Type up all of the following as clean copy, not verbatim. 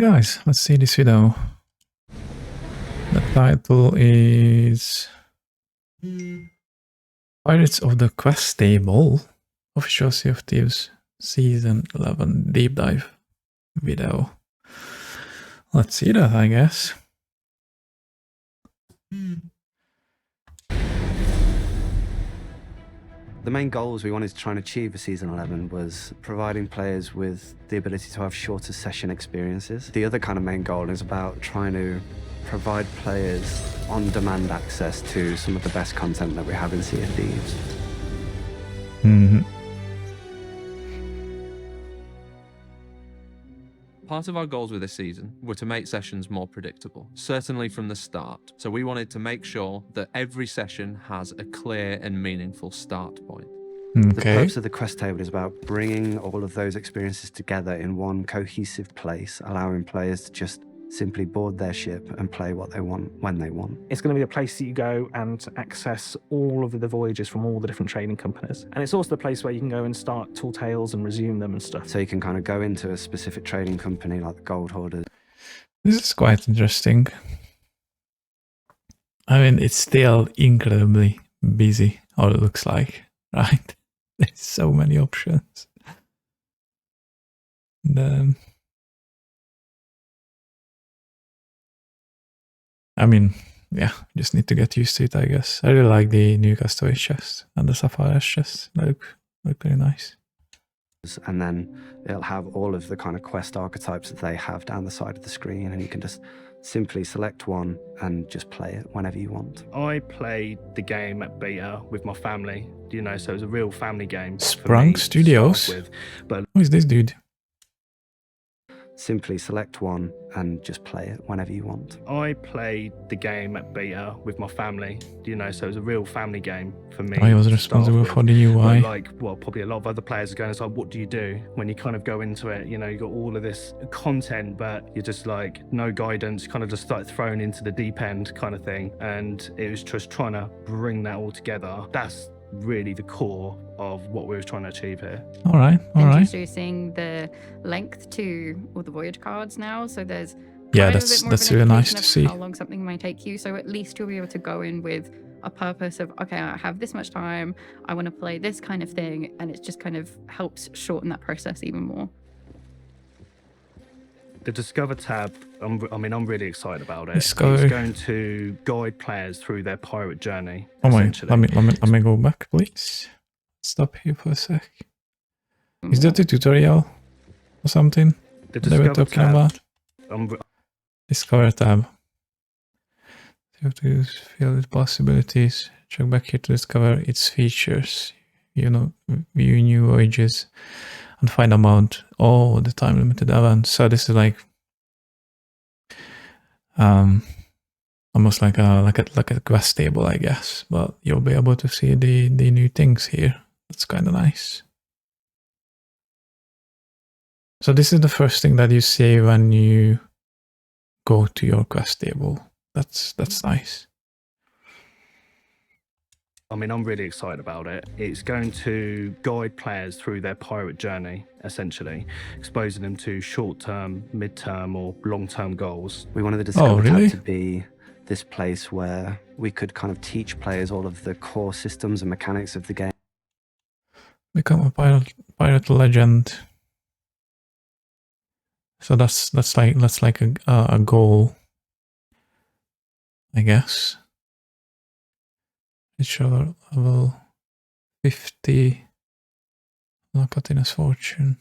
guys, let's see this video. The title is Pirates of the Quest Table Official Sea of Thieves Season 11 Deep Dive video. Let's see that, I guess. The main goals we wanted to try and achieve for Season 11 was providing players with the ability to have shorter session experiences. The other kind of main goal is about trying to provide players on-demand access to some of the best content that we have in Sea of Thieves. Part of our goals with this season were to make sessions more predictable, certainly from the start. So we wanted to make sure that every session has a clear and meaningful start point. The purpose of the quest table is about bringing all of those experiences together in one cohesive place, allowing players to just simply board their ship and play what they want when they want. It's going to be a place that you go and access all of the voyages from all the different trading companies. And it's also the place where you can go and start tall tales and resume them and stuff. So you can kind of go into a specific trading company like the Gold Hoarders. This is quite interesting. I mean, it's still incredibly busy, how it looks like, right? There's so many options. I mean, yeah, just need to get used to it, I guess. I really like the new Castaway chest and the Sapphire chest. They look pretty nice. And then it'll have all of the kind of quest archetypes that they have down the side of the screen, and you can just simply select one and just play it whenever you want. I played the game at beta with my family, you know, so it was a real family game. Sprung Studios? But who is this dude? Simply select one and just play it whenever you want. I played the game at beta with my family, you know, so it was a real family game for me. I was responsible for the UI. Probably a lot of other players are going, it's like, what do you do when you kind of go into it? You know, you got all of this content, but you're just like, no guidance, kind of just started thrown into the deep end kind of thing. And it was just trying to bring that all together. That's really the core of what we were trying to achieve here. All right. Introducing the length to all the voyage cards now, so there's that's really nice to see how long something might take you. So at least you'll be able to go in with a purpose of, okay, I have this much time, I want to play this kind of thing, and it just kind of helps shorten that process even more. The Discover tab, I'm really excited about it. Discover. It's going to guide players through their pirate journey. Oh wait, let me go back, please. Stop here for a sec. Is that a tutorial or something The they were Discover talking tab, about? Discover tab. You have to fill with possibilities. Check back here to discover its features. You know, view new voyages and find amount. Oh, the time limited events. So this is like almost like a quest table, I guess. But you'll be able to see the new things here. That's kind of nice. So this is the first thing that you see when you go to your quest table. That's nice. I'm really excited about it. It's going to guide players through their pirate journey, essentially, exposing them to short-term, mid-term, or long-term goals. We wanted the Discover tab to be this place where we could kind of teach players all of the core systems and mechanics of the game. Become a pirate legend. So that's like a goal, I guess. It's level 50. Locatinus Fortune.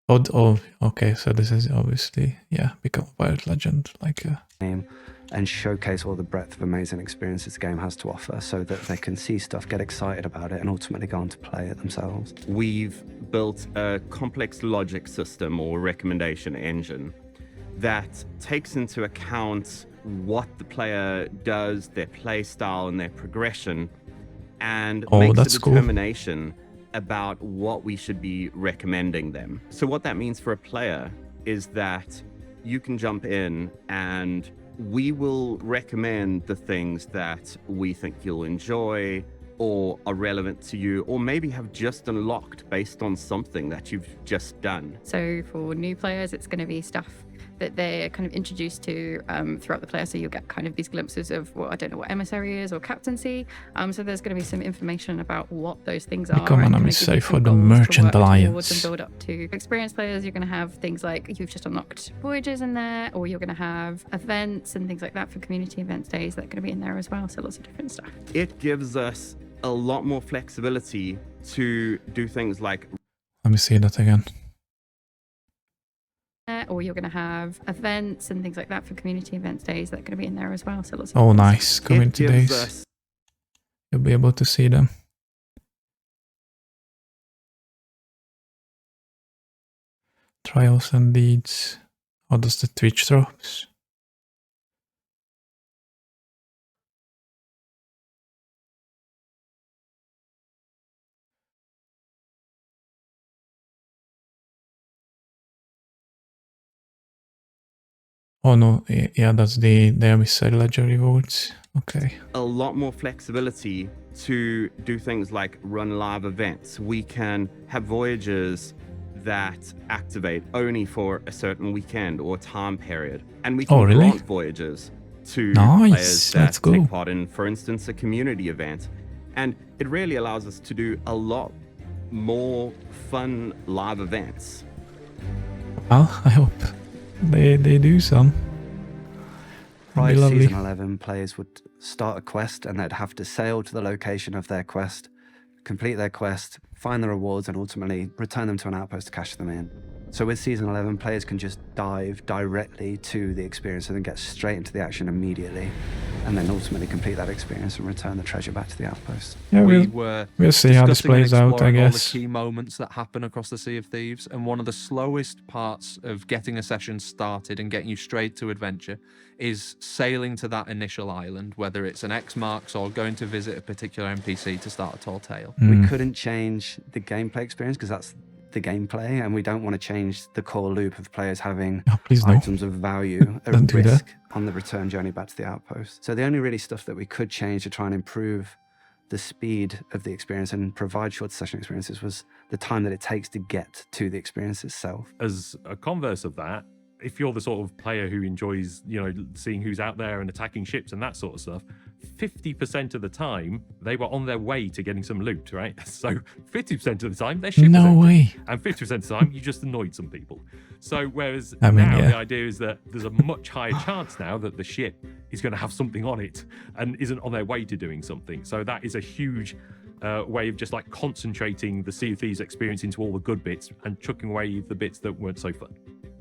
Oh, okay. So this is obviously, become a pirate legend, like a game, and showcase all the breadth of amazing experiences the game has to offer, so that they can see stuff, get excited about it, and ultimately go on to play it themselves. We've built a complex logic system or recommendation engine that takes into account what the player does, their play style and their progression, and makes a determination about what we should be recommending them. So what that means for a player is that you can jump in and we will recommend the things that we think you'll enjoy, or are relevant to you, or maybe have just unlocked based on something that you've just done. So for new players, it's going to be stuff that they're kind of introduced to throughout the player. So you'll get kind of these glimpses of, well, I don't know what emissary is or captaincy. So there's going to be some information about what those things are. Become an and kind of give you emissary some for the goals to Merchant work towards Alliance. and build up to. Experienced players, you're going to have things like you've just unlocked voyages in there, or you're going to have events and things like that for community events days that are going to be in there as well. So lots of different stuff. It gives us a lot more flexibility to do things like Let me see that again. Or you're going to have events and things like that for community events days that are going to be in there as well. So lots of Oh, different stuff. nice. Community it gives days. us You'll be able to see them. Trials and deeds. Oh, does the Twitch drops? Oh no, yeah, that's the emissary ledger rewards. Okay. a lot more flexibility to do things like run live events. We can have voyages that activate only for a certain weekend or time period. And we can Oh, really? grant voyages to Nice, players that that's cool. take part in, for instance, a community event. And it really allows us to do a lot more fun live events. Well, I hope they do some. Prior Be to lovely. season 11, players would start a quest and they'd have to sail to the location of their quest, complete their quest, find the rewards, and ultimately return them to an outpost to cash them in. So with season 11, players can just dive directly to the experience and then get straight into the action immediately, and then ultimately complete that experience and return the treasure back to the outpost. Yeah, We we'll, were we'll see how this discussing and plays out, I exploring all guess. the key moments that happen across the Sea of Thieves, and one of the slowest parts of getting a session started and getting you straight to adventure is sailing to that initial island, whether it's an X marks or going to visit a particular NPC to start a tall tale. We couldn't change the gameplay experience because that's the gameplay, and we don't want to change the core loop of players having Oh, please no. items of value at Don't do that. risk on the return journey back to the outpost. So the only really stuff that we could change to try and improve the speed of the experience and provide short session experiences was the time that it takes to get to the experience itself. As a converse of that, if you're the sort of player who enjoys, seeing who's out there and attacking ships and that sort of stuff, 50% of the time they were on their way to getting some loot, right? So 50% of the time their ship was No empty. way. And 50% of the time you just annoyed some people. So whereas I mean, now yeah. the idea is that there's a much higher chance now that the ship is going to have something on it and isn't on their way to doing something. So that is a huge way of just like concentrating the Sea of Thieves experience into all the good bits and chucking away the bits that weren't so fun.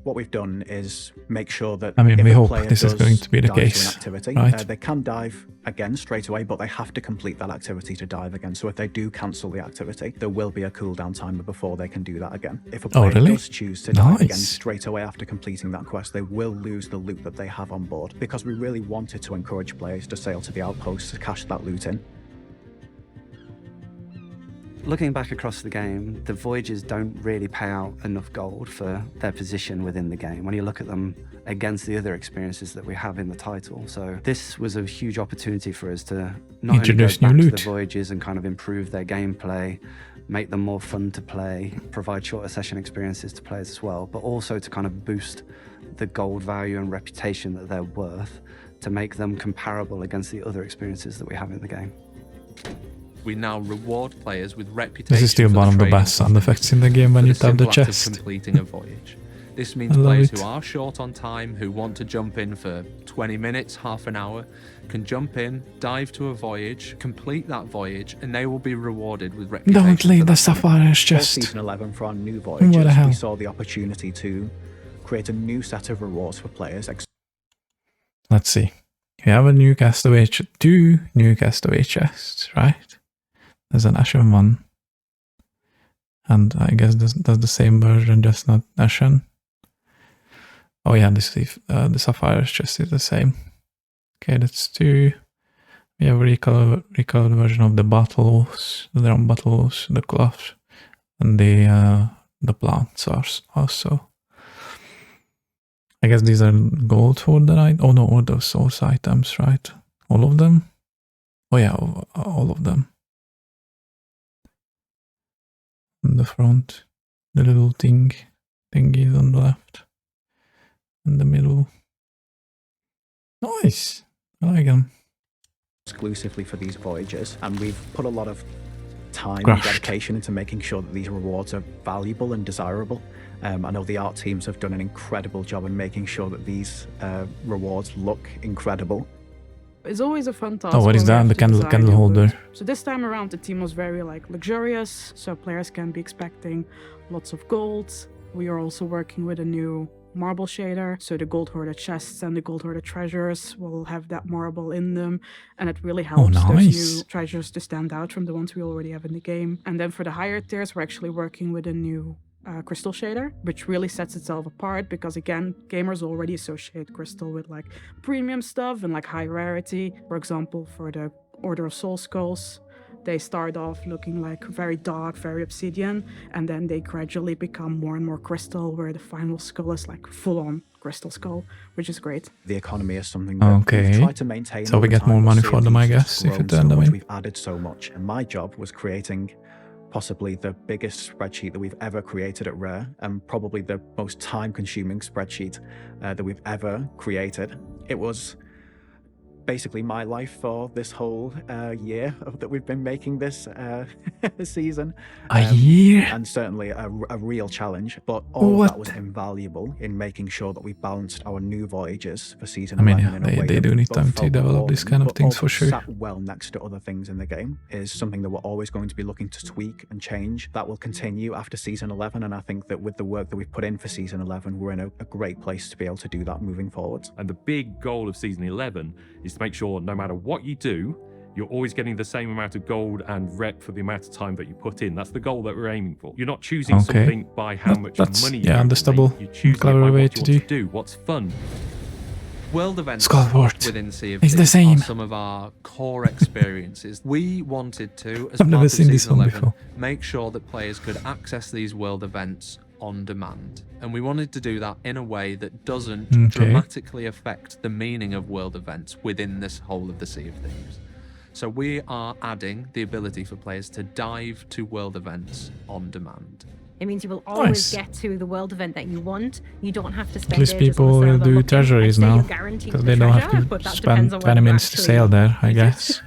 What we've done is make sure that I mean, if we a hope player this is does going to be the dive to case, an activity, right? they can dive again straight away, but they have to complete that activity to dive again. So if they do cancel the activity, there will be a cooldown timer before they can do that again. If a player really? does choose to dive again Nice. straight away after completing that quest, they will lose the loot that they have on board, because we really wanted to encourage players to sail to the outposts to cash that loot in. Looking back across the game, the voyages don't really pay out enough gold for their position within the game when you look at them against the other experiences that we have in the title. So this was a huge opportunity for us to not Introduce only go new back loot. to the voyages and kind of improve their gameplay, make them more fun to play, provide shorter session experiences to players as well, but also to kind of boost the gold value and reputation that they're worth to make them comparable against the other experiences that we have in the game. We now reward players with reputation. This is still for one of the trading best sound customers effects in the game when for you the tap the simple act of chest. completing a voyage. This means I love players it. who are short on time, who want to jump in for 20 minutes, half an hour, can jump in, dive to a voyage, complete that voyage, and they will be rewarded with reputation. Don't leave for the that. Sapphire's For chest. season 11, for our new What voyages, the hell? we saw the opportunity to create a new set of rewards for players. Let's see. You have a new castaway, two new castaway chests, right? There's an Ashen one. And I guess that's the same version, just not Ashen. Oh yeah, the Sapphire's chest is the same. Okay, that's two. We have a recolored version of the bottles, the drum bottles, the cloth, and the plants are also. I guess these are gold for the night. Oh no, all those source items, right? All of them? Oh yeah, all of them. on the front. The little thingies on the left. In the middle. Nice. I like them. Exclusively for these voyages, and we've put a lot of time Crashed. and dedication into making sure that these rewards are valuable and desirable. I know the art teams have done an incredible job in making sure that these rewards look incredible. It's always a fun task. Oh, what is when we that? have The to candle design it, holder. but- So this time around, the team was very luxurious, so players can be expecting lots of gold. We are also working with a new marble shader, so the gold hoarded chests and the gold hoarded treasures will have that marble in them, and it really helps those nice. new treasures to stand out from the ones we already have in the game. And then for the higher tiers, we're actually working with a new crystal shader, which really sets itself apart because, again, gamers already associate crystal with premium stuff and high rarity. For example, for the Order of Soul Skulls, they start off looking very dark, very obsidian, and then they gradually become more and more crystal, where the final skull is full-on crystal skull, which is great. The economy is something that Okay. we've tried to maintain. So all we the get time, more but money Sea for of them, I Thieves has guess, if you grown turn so them much, in. We've added so much, and my job was creating possibly the biggest spreadsheet that we've ever created at Rare, and probably the most time-consuming spreadsheet that we've ever created. It was basically my life for this whole year that we've been making this season. A year? And certainly a real challenge, but all of What? that was invaluable in making sure that we balanced our new voyages for season I mean, 11 yeah, in a way they that do need both time to felt develop these rewarding, kind of but things for also sure. sat well next to other things in the game. Is something that we're always going to be looking to tweak and change. That will continue after season 11, and I think that with the work that we've put in for season 11, we're in a great place to be able to do that moving forward. And the big goal of season 11 is to make sure no matter what you do, you're always getting the same amount of gold and rep for the amount of time that you put in. That's the goal that we're aiming for. You're not choosing Okay. something by how much That's- money yeah, you're going to understandable. make. You're choosing it Clever by way what to you want to do, what's fun. World events Skullport. within Sea of It's the Thieves same. are some of our core experiences. We wanted to, as I've part never of seen this season one 11, before. make sure that players could access these world events on demand. And we wanted to do that in a way that doesn't Okay. dramatically affect the meaning of world events within this whole of the Sea of Thieves. So we are adding the ability for players to dive to world events on demand. It means you will always Nice. get to the world event that you want. You don't have to spend least ages people on the will server do looking. treasuries I'd say now, you're guaranteed because the they don't treasure, have but to that spend depends on 20 whether minutes to actually sail there, I you guess.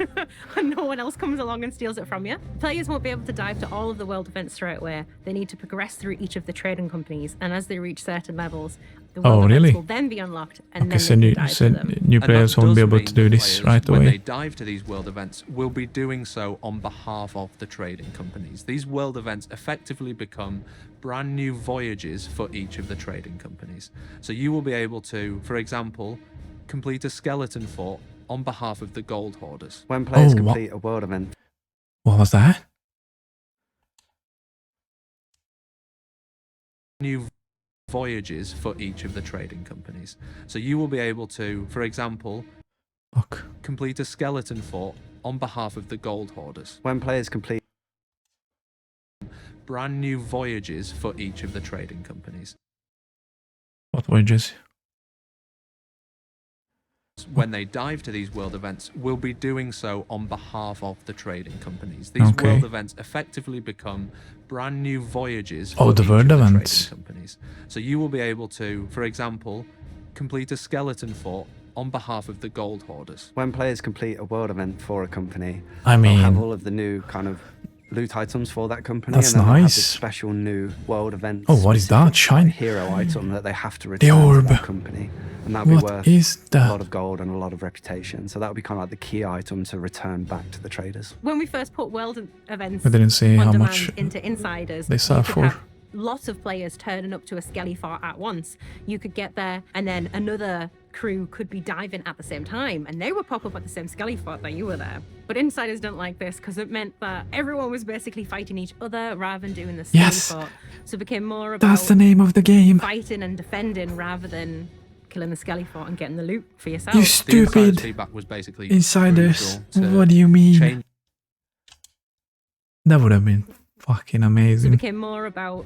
and no one else comes along and steals it from you. Players won't be able to dive to all of the world events straight away. They need to progress through each of the trading companies, and as they reach certain levels, the Oh, world really? events will then be unlocked, and Okay, then so they new, can dive so to them. new And that players won't be does able mean to do that this players, right when they away. dive to these world events, will be doing so on behalf of the trading companies. These world events effectively become brand new voyages for each of the trading companies. So you will be able to, for example, complete a skeleton fort on behalf of the gold hoarders. When players Oh, what? complete a world event, What was that? New voyages for each of the trading companies. So you will be able to, for example, Fuck. complete a skeleton fort on behalf of the gold hoarders. when players complete Brand new voyages for each of the trading companies. What wages? When they dive to these world events, will be doing so on behalf of the trading companies. These Okay. world events effectively become brand new voyages for Oh, the each world of the events. trading companies. So you will be able to, for example, complete a skeleton fort on behalf of the gold hoarders. when players complete a world event for a company, I they'll have mean, all of the new kind of loot items for that company. That's and then they'll have this nice. special new world event. Oh, what is that? specific, Shine? hero item that they have to return orb. to that company, and that'll be what worth is a that? lot of gold and a lot of reputation. So that would be kind of like the key item to return back to the traders. When we first put world events I didn't see on how demand much into Insiders, they sell you could for. have lots of players turning up to a skelly fort at once. You could get there, and then another crew could be diving at the same time, and they would pop up at the same skelly fort that you were there. But Insiders don't like this because it meant that everyone was basically fighting each other rather than doing the skelly Yes. fort. So it became more about That's the name of the game. fighting and defending rather than killing the skelly fort and getting the loot for yourself. You The insiders' stupid feedback was basically insiders. crucial to What do you mean? change That would have been fucking So it amazing. became more about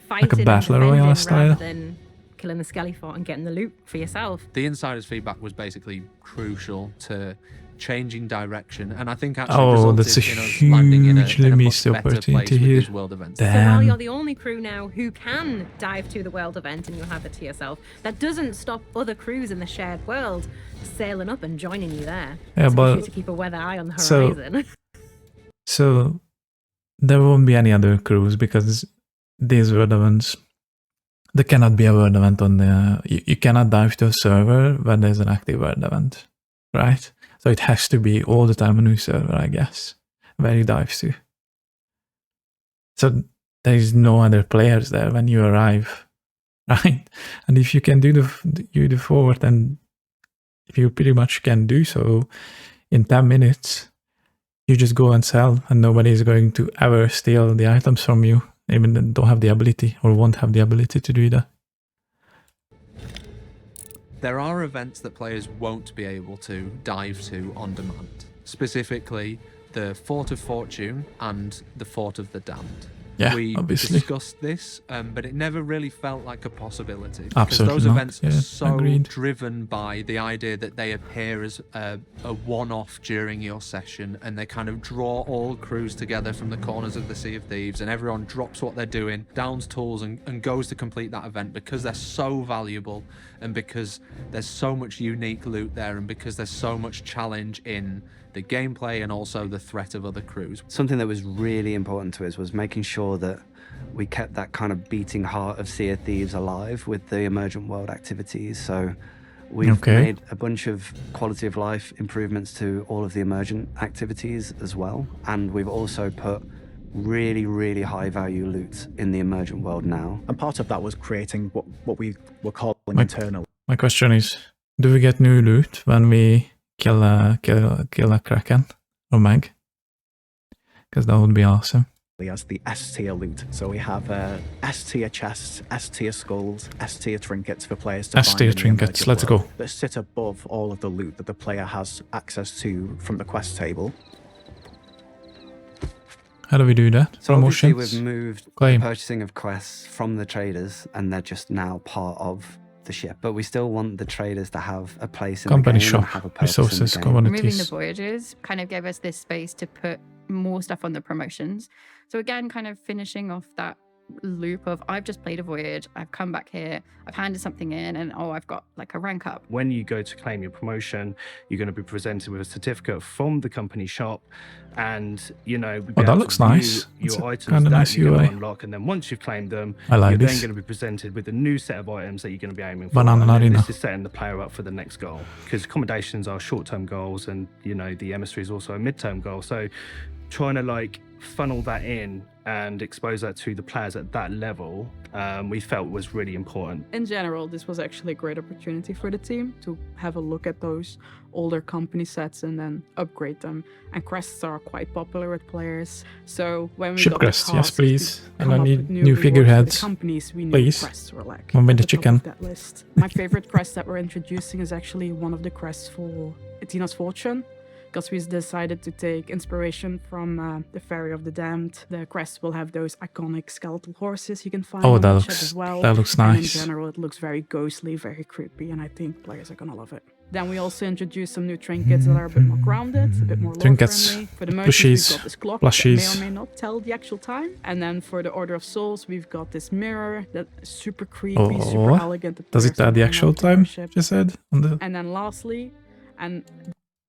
fighting Battle and Royale defending style. rather than killing the skelly fort and getting the loot for yourself. The insiders' feedback was basically crucial to changing direction, and I think actually Oh, resulted that's a in us landing in hugely a much missed better place opportunity with here. these world events. So while Damn. you're the only crew now who can dive to the world event and you'll have it to yourself, that doesn't stop other crews in the shared world sailing up and joining you there. Yeah, So but we need to keep a weather eye on the so- horizon. So there won't be any other crews because these world events. There cannot be a world event on the. You cannot dive to a server when there's an active world event, right? So it has to be all the time a new server, I guess, where you dive to. So there is no other players there when you arrive, right? And if you can do the forward, then you pretty much can do so in 10 minutes. You just go and sell, and nobody is going to ever steal the items from you. Even they don't have the ability or won't have the ability to do that. There are events that players won't be able to dive to on demand, specifically the Fort of Fortune and the Fort of the Damned. Yeah, We obviously. discussed this, but it never really felt like a possibility. Because Absolutely those not. events Yeah, are so agreed. driven by the idea that they appear as a one-off during your session, and they kind of draw all crews together from the corners of the Sea of Thieves, and everyone drops what they're doing, downs tools, and goes to complete that event because they're so valuable, and because there's so much unique loot there, and because there's so much challenge in the gameplay and also the threat of other crews. Something that was really important to us was making sure that we kept that kind of beating heart of Sea of Thieves alive with the emergent world activities. So we've Okay. made a bunch of quality of life improvements to all of the emergent activities as well. And we've also put really, really high value loot in the emergent world now. And part of that was creating what we were calling Like- internally My question is, do we get new loot when we kill a Kraken or Meg? Because that would be awesome. as the S tier loot. So we have S tier chests, S tier skulls, S tier trinkets for players to S find tier in the trinkets, emergent let's world go. that sit above all of the loot that the player has access to from the quest table. How do we do that? So obviously Promotions? we've moved Claim. the purchasing of quests from the traders, and they're just now part of the ship. But we still want the traders to have a place in Company the game shop, and have a purpose in the resources, game. Removing the commodities. voyages kind of gave us this space to put more stuff on the promotions. So again, kind of finishing off that loop of I've just played a voyage, I've come back here, I've handed something in, and oh, I've got like a rank up. When you go to claim your promotion, you're going to be presented with a certificate from the company shop, and you know, be Oh, that able to looks view nice. your That's a items kinda that nice you're going UI. to unlock, and then once you've claimed them, I like you're then this. going to be presented with a new set of items that you're going to be aiming for. Banana and then Arena. this is setting the player up for the next goal, because accommodations are short-term goals, and you know, the emissary is also a mid-term goal. So trying to like funnel that in and expose that to the players at that level, we felt was really important. In general, this was actually a great opportunity for the team to have a look at those older company sets and then upgrade them. And crests are quite popular with players. So when we Ship got the crests, yes, task to please. And come I up need with new rewards for figureheads, the companies, we knew please. crests were like One with at the top of chicken. that list. My favorite crest that we're introducing is actually one of the crests for Athena's Fortune, because we decided to take inspiration from the Ferry of the Damned. The crest will have those iconic skeletal horses you can find Oh, on that the ship looks as well. that looks And in nice. general, it looks very ghostly, very creepy, and I think players are gonna love it. Then we also introduced some new trinkets that are a bit more grounded, a bit more Trinkets, lore-friendly. For the merchants, plushies, we've got this clock that may plushies. or may not tell the actual time. And then for the Order of Souls, we've got this mirror that is super creepy, super Oh, elegant. that does players it add can the hang actual up in their time? ship. Just said on the. And then lastly, and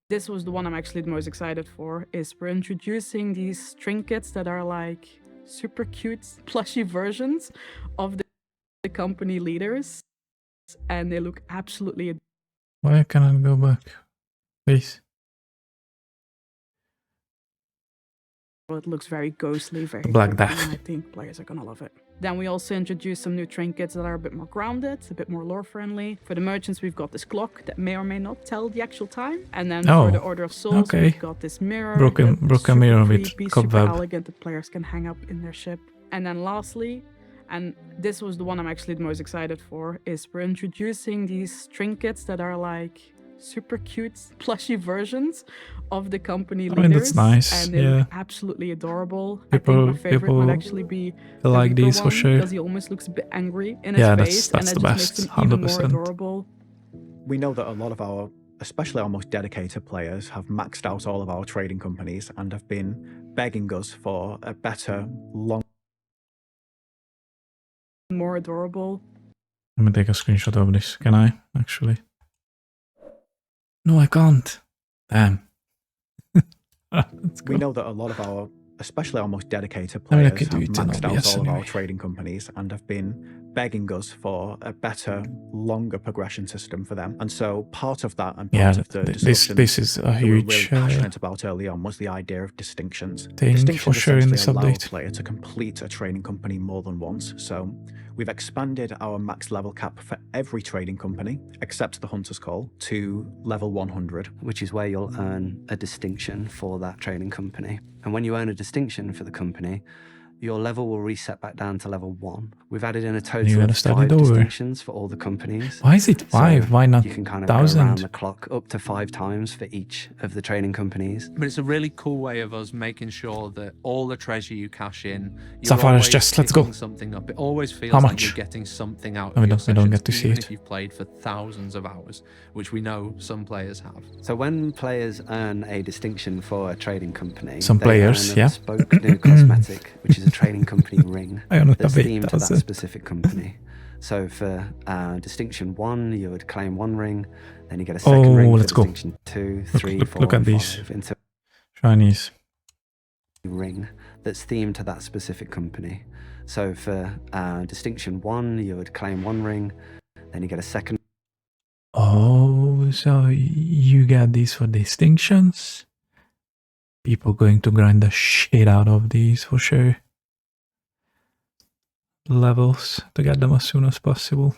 this was the one I'm actually the most excited for, is we're introducing these trinkets that are like super cute plushy versions of the company leaders, and they look absolutely Why can I go back? Please. adorable. It looks very ghostly, very Black creepy, Death. and I think players are gonna love it. Then we also introduced some new trinkets that are a bit more grounded, a bit more lore friendly. For the merchants, we've got this clock that may or may not tell the actual time. And then Oh, for the Order of Souls, okay. we've got this mirror. Broken- that's broken super mirror with creepy, cobweb. super elegant that players can hang up in their ship. And then lastly, and this was the one I'm actually the most excited for, is we're introducing these trinkets that are like super cute plushy versions of the company I leaders. mean, that's nice, And they yeah. look absolutely adorable. I People- think my favorite would people actually be I like Reaper these for one, sure. because he almost looks a bit angry in his Yeah, face, that's and the that just best, makes him even more 100%. adorable. We know that a lot of our especially our most dedicated players, have maxed out all of our trading companies and have been begging us for a better, More adorable. Let me take a screenshot of this. Can I, actually? No, I can't. Damn. Let's go. We know that a lot of our, especially our most dedicated I mean, I players, could do have it in maxed out OBS all of our anyway. trading companies and have been begging us for a better, longer progression system for them. And so part of that and Yeah, part of the this discussions is a that we were really huge passionate about early on was the idea of distinctions. thing for Distinctions sure in this essentially allow a update. player to complete a trading company more than once. So we've expanded our max level cap for every trading company, except the Hunter's Call, to level 100. which is where you'll earn a distinction for that trading company. And when you earn a distinction for the company, your level will reset back down to level 1. We've added in a You total gotta of start 5 it over. distinctions for all the companies. Why is it 5? So Why not you can kind of go around 1,000? the clock up to 5 times for each of the trading companies. But it's a really cool way of us making sure that all the treasure you cash in, you're Sapphire's always chest, let's go. picking something up. It always feels How like much? you're getting something out No, of we your don't- we don't sessions, get to see even it. if you've played for thousands of hours, which we know some players have. So when players earn a distinction for a trading company, Some they players, earn a yeah. bespoke new cosmetic, which is a trading company ring I only that's have themed to that 8,000. specific company. So for distinction 1, you would claim 1 ring, then you get a Oh, second ring for let's go. distinction 2, 3, look 4, at and these. 5 into Chinese. a ring that's themed to that specific company. So for distinction 1, you would claim 1 ring, then you get a second Oh, so you get these for distinctions? People going to grind the shit out of these for sure. Levels to get them as soon as possible.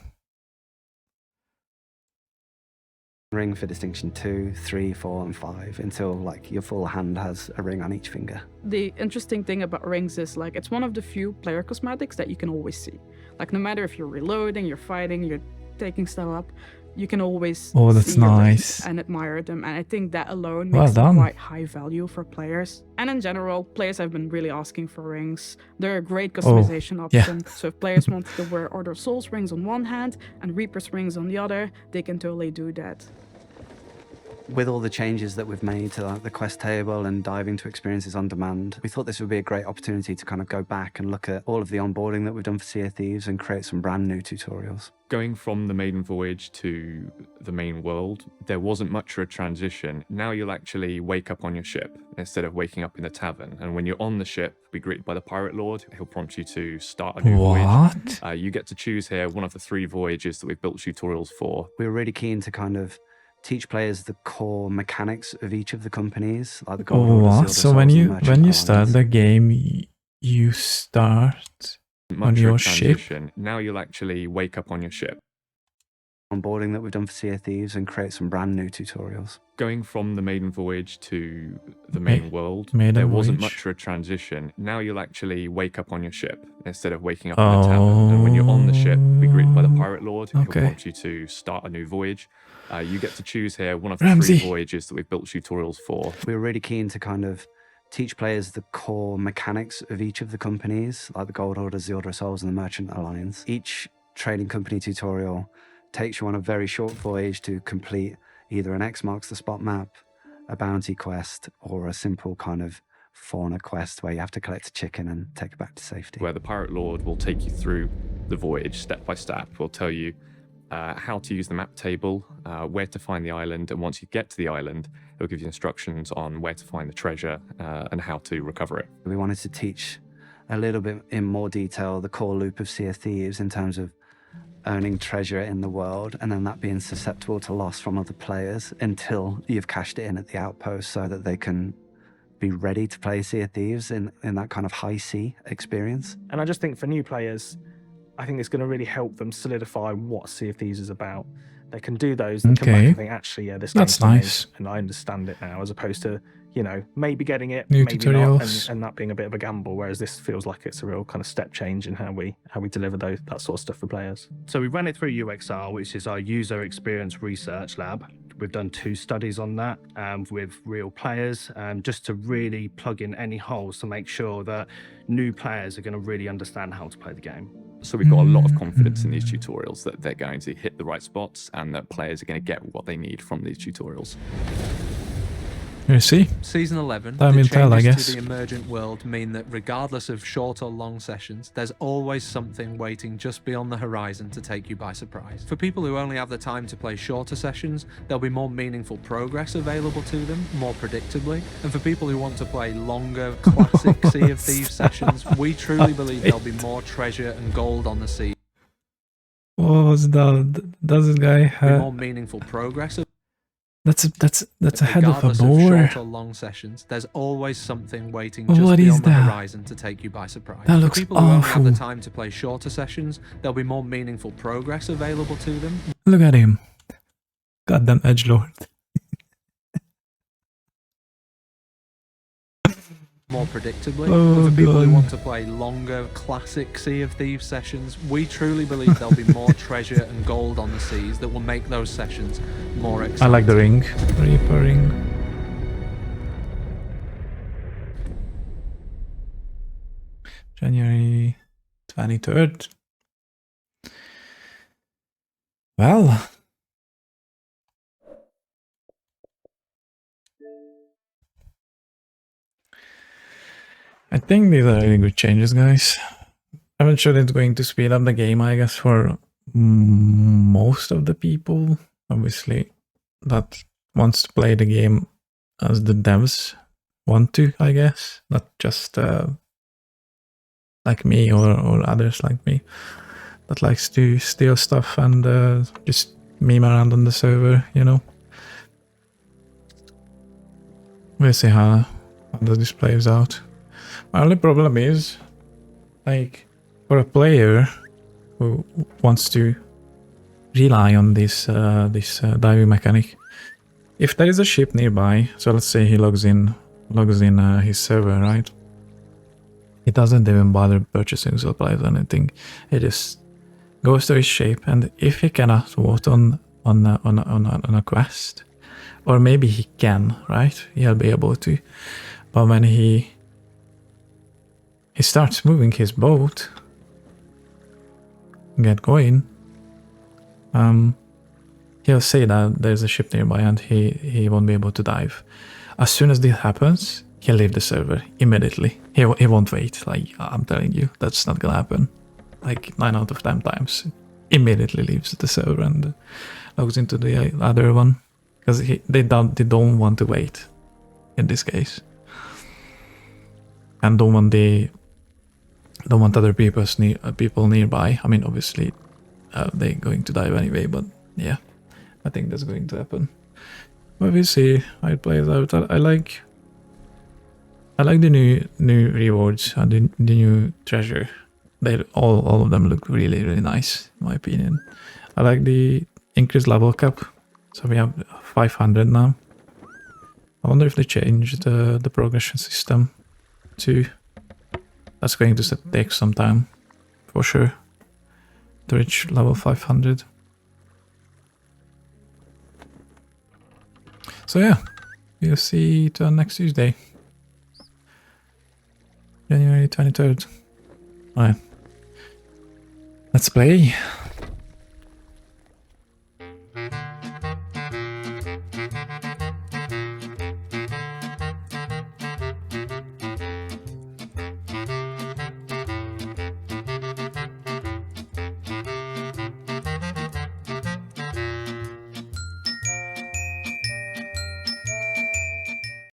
ring for distinction 2, 3, 4, and 5 until like your full hand has a ring on each finger. The interesting thing about rings is like it's one of the few player cosmetics that you can always see. Like no matter if you're reloading, you're fighting, you're taking stuff up, you can always Oh, that's see your rings nice. and admire them. And I think that alone Well makes them done. quite high value for players. And in general, players have been really asking for rings. They're a great Oh, customization yeah. option. So if players want to wear Order of Souls rings on one hand and Reaper's rings on the other, they can totally do that. With all the changes that we've made to like, the quest table and diving to experiences on demand, we thought this would be a great opportunity to kind of go back and look at all of the onboarding that we've done for Sea of Thieves and create some brand new tutorials. Going from the maiden voyage to the main world, there wasn't much of a transition. Now you'll actually wake up on your ship instead of waking up in the tavern. And when you're on the ship, be greeted by the Pirate Lord. He'll prompt you to start a new voyage. What? You get to choose here one of the 3 voyages that we've built tutorials for. We were really keen to kind of teach players the core mechanics of each of the companies, like the Gold Order, What? Sealed So when Souls, and you Merchant start Alliance. the game, you start Much on of a your ship. transition. Now you'll actually wake up on your ship. onboarding that we've done for Sea of Thieves and create some brand new tutorials. Going from the maiden voyage to the Ma- main world, maiden there wasn't voyage. much of a transition. Now you'll actually wake up on your ship instead of waking up in the tavern. And when you're on the ship, be greeted by the Pirate Lord. He'll Okay. prompt you to start a new voyage. You get to choose here one of the Ramsey. 3 voyages that we've built tutorials for. We were really keen to kind of teach players the core mechanics of each of the companies, like the Gold Order, the Order of Souls, and the Merchant Alliance. Each trading company tutorial takes you on a very short voyage to complete either an X marks the spot map, a bounty quest, or a simple kind of fauna quest where you have to collect a chicken and take it back to safety. Where the Pirate Lord will take you through the voyage step by step. We'll tell you how to use the map table, where to find the island, and once you get to the island, he'll give you instructions on where to find the treasure and how to recover it. We wanted to teach a little bit in more detail the core loop of Sea of Thieves in terms of earning treasure in the world and then that being susceptible to loss from other players until you've cashed it in at the outpost so that they can be ready to play Sea of Thieves in that kind of high sea experience. And I just think for new players, I think it's going to really help them solidify what Sea of Thieves is about. They can do those and come back Okay. and think, actually, yeah, this That's game's for me, nice. and I understand it now, as opposed to, you know, maybe getting it, New maybe tutorials. not, and that being a bit of a gamble. Whereas this feels like it's a real kind of step change in how we deliver that sort of stuff for players. So we ran it through UXR, which is our user experience research lab. We've done 2 studies on that with real players, just to really plug in any holes to make sure that new players are going to really understand how to play the game. So we've got a lot of confidence in these tutorials that they're going to hit the right spots and that players are going to get what they need from these tutorials. You see? Season 11, Time the will tell, I changes guess. to the emergent world mean that regardless of short or long sessions, there's always something waiting just beyond the horizon to take you by surprise. For people who only have the time to play shorter sessions, there'll be more meaningful progress available to them, more predictably. And for people who want to play longer, classic Sea of Thieves sessions, we truly believe there'll be more treasure and gold on the sea. What was that? Does this guy Be have... more meaningful progress. That's a head of a Regardless boar. short or long sessions, there's always something waiting just What is beyond the that? horizon to take you by surprise. That For looks people who only have the awful. time to play shorter sessions, there'll be more meaningful progress available to them. Look at him. Goddamn edgelord. More predictably. Oh, But for people who God. want to play longer, classic Sea of Thieves sessions, we truly believe there'll be more treasure and gold on the seas that will make those sessions more exciting. I like the ring. Reaper ring. January 23rd. Well. I think these are really good changes, guys. I'm sure it's going to speed up the game, I guess, for most of the people, obviously, that wants to play the game as the devs want to, I guess, not just like me or others like me that likes to steal stuff and just meme around on the server, you know. We'll see how this plays out. My only problem is, like, for a player who wants to rely on this diving mechanic, if there is a ship nearby, so let's say he logs in his server, right? He doesn't even bother purchasing supplies or anything. He just goes to his ship, and if he cannot vote on a quest, or maybe he can, right? He'll be able to, but when he starts moving his boat, get going, he'll say that there's a ship nearby and he won't be able to dive. As soon as this happens, he'll leave the server immediately. He won't wait. Like, I'm telling you, that's not gonna happen. Like 9 out of 10 times, immediately leaves the server and logs into the other one, because they don't want to wait in this case, and don't want other people nearby. I mean, obviously, they're going to dive anyway, but yeah, I think that's going to happen. But we'll see how it plays out. I like the new rewards and the new treasure. They all of them look really, really nice, in my opinion. I like the increased level cap, so we have 500 now. I wonder if they changed the progression system too. That's going to take some time, for sure, to reach level 500. So yeah, we'll see you next Tuesday, January 23rd. Alright, let's play.